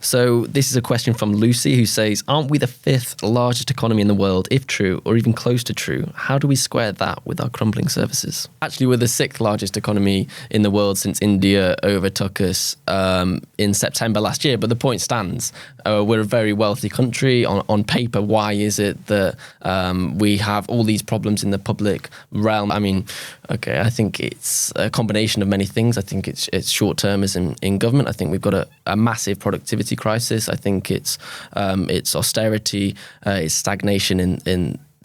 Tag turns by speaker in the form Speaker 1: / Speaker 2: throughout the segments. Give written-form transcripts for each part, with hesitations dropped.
Speaker 1: So this is a question from Lucy, who says, aren't we the 5th largest economy in the world? If true, or even close to true, how do we square that with our crumbling services? Actually, we're the 6th largest economy in the world since India overtook us in September last year. But the point stands. We're a very wealthy country. On paper, why is it that we have all these problems in the public realm? I mean, okay, I think it's a combination of many things. I think it's short-termism in government. I think we've got a massive productivity crisis. I think it's austerity, it's stagnation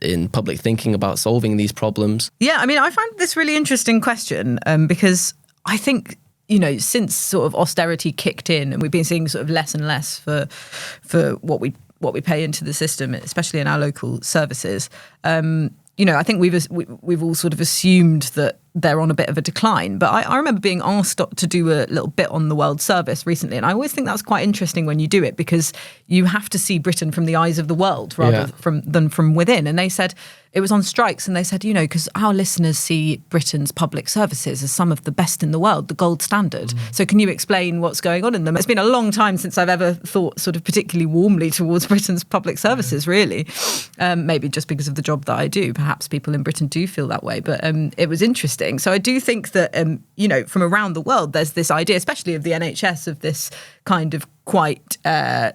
Speaker 1: in public thinking about solving these problems.
Speaker 2: Yeah, I mean, I find this really interesting question because I think, since sort of austerity kicked in, and we've been seeing sort of less and less for what we pay into the system, especially in our local services. I think we've all sort of assumed that they're on a bit of a decline. But I remember being asked to do a little bit on the World Service recently, and I always think that's quite interesting when you do it, because you have to see Britain from the eyes of the world rather than from within. And they said it was on strikes, and they said, because our listeners see Britain's public services as some of the best in the world, the gold standard. So can you explain what's going on in them? It's been a long time since I've ever thought sort of particularly warmly towards Britain's public services, really. Maybe just because of the job that I do. Perhaps people in Britain do feel that way, but it was interesting. So I do think that, from around the world, there's this idea, especially of the NHS, of this kind of quite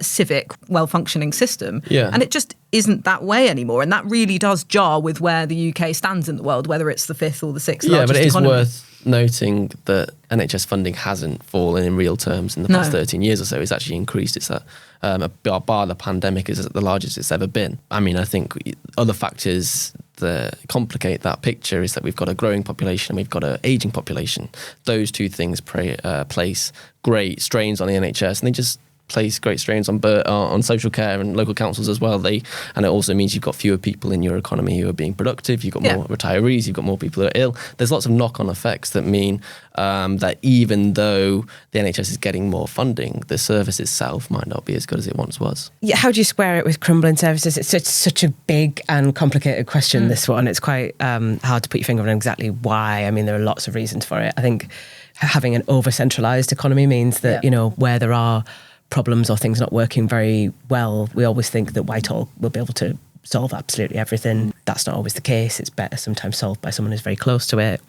Speaker 2: civic, well-functioning system. Yeah. And it just isn't that way anymore. And that really does jar with where the UK stands in the world, whether it's the 5th or the 6th largest economy. Yeah, but it is worth
Speaker 1: noting that NHS funding hasn't fallen in real terms in the past 13 years or so. It's actually increased. It's bar the pandemic is the largest it's ever been. I mean, I think other factors that complicate that picture is that we've got a growing population and we've got an ageing population. Those two things place great strains on the NHS, and they just place great strains on social care and local councils as well. And it also means you've got fewer people in your economy who are being productive. You've got more retirees. You've got more people who are ill. There's lots of knock-on effects that mean that even though the NHS is getting more funding, the service itself might not be as good as it once was.
Speaker 3: Yeah, how do you square it with crumbling services? It's such a big and complicated question, this one. It's quite hard to put your finger on exactly why. I mean, there are lots of reasons for it. I think having an over-centralised economy means that, where there are problems or things not working very well, we always think that Whitehall will be able to solve absolutely everything. That's not always the case. It's better sometimes solved by someone who's very close to it.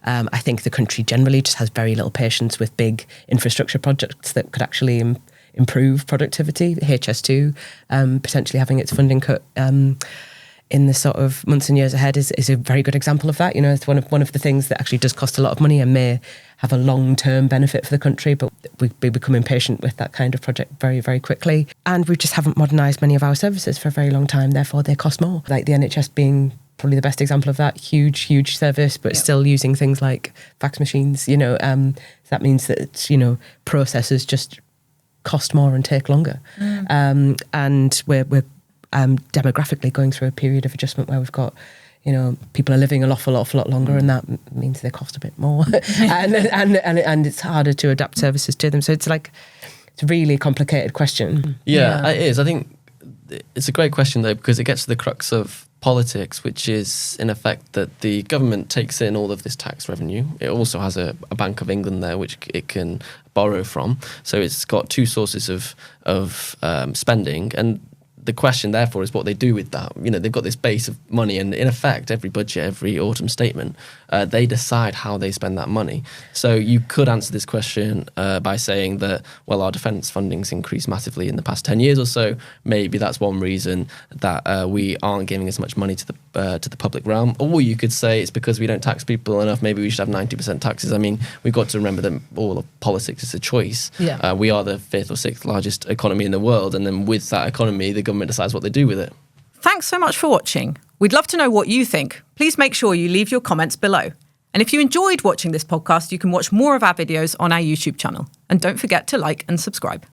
Speaker 3: I think the country generally just has very little patience with big infrastructure projects that could actually improve productivity. HS2 potentially having its funding cut in the sort of months and years ahead is a very good example of that. It's one of the things that actually does cost a lot of money and may have a long-term benefit for the country, but we become impatient with that kind of project very, very quickly. And we just haven't modernised many of our services for a very long time, therefore they cost more. Like the NHS being probably the best example of that, huge service, but still using things like fax machines, that means that, processes just cost more and take longer. And we're demographically going through a period of adjustment where we've got, people are living an awful lot longer, and that means they cost a bit more, and it's harder to adapt services to them. So it's a really complicated question.
Speaker 1: Yeah, it is. I think it's a great question though, because it gets to the crux of politics, which is in effect that the government takes in all of this tax revenue. It also has a Bank of England there, which it can borrow from. So it's got two sources of spending, and the question, therefore, is what they do with that. They've got this base of money, and in effect, every budget, every autumn statement, they decide how they spend that money. So you could answer this question by saying that, well, our defence funding's increased massively in the past 10 years or so. Maybe that's one reason that we aren't giving as much money to the public realm. Or you could say it's because we don't tax people enough. Maybe we should have 90% taxes. I mean, we've got to remember that all of politics is a choice. Yeah. We are the 5th or 6th largest economy in the world, and then with that economy, the government decides what they do with it.
Speaker 2: Thanks so much for watching. We'd love to know what you think. Please make sure you leave your comments below. And if you enjoyed watching this podcast, you can watch more of our videos on our YouTube channel. And don't forget to like and subscribe.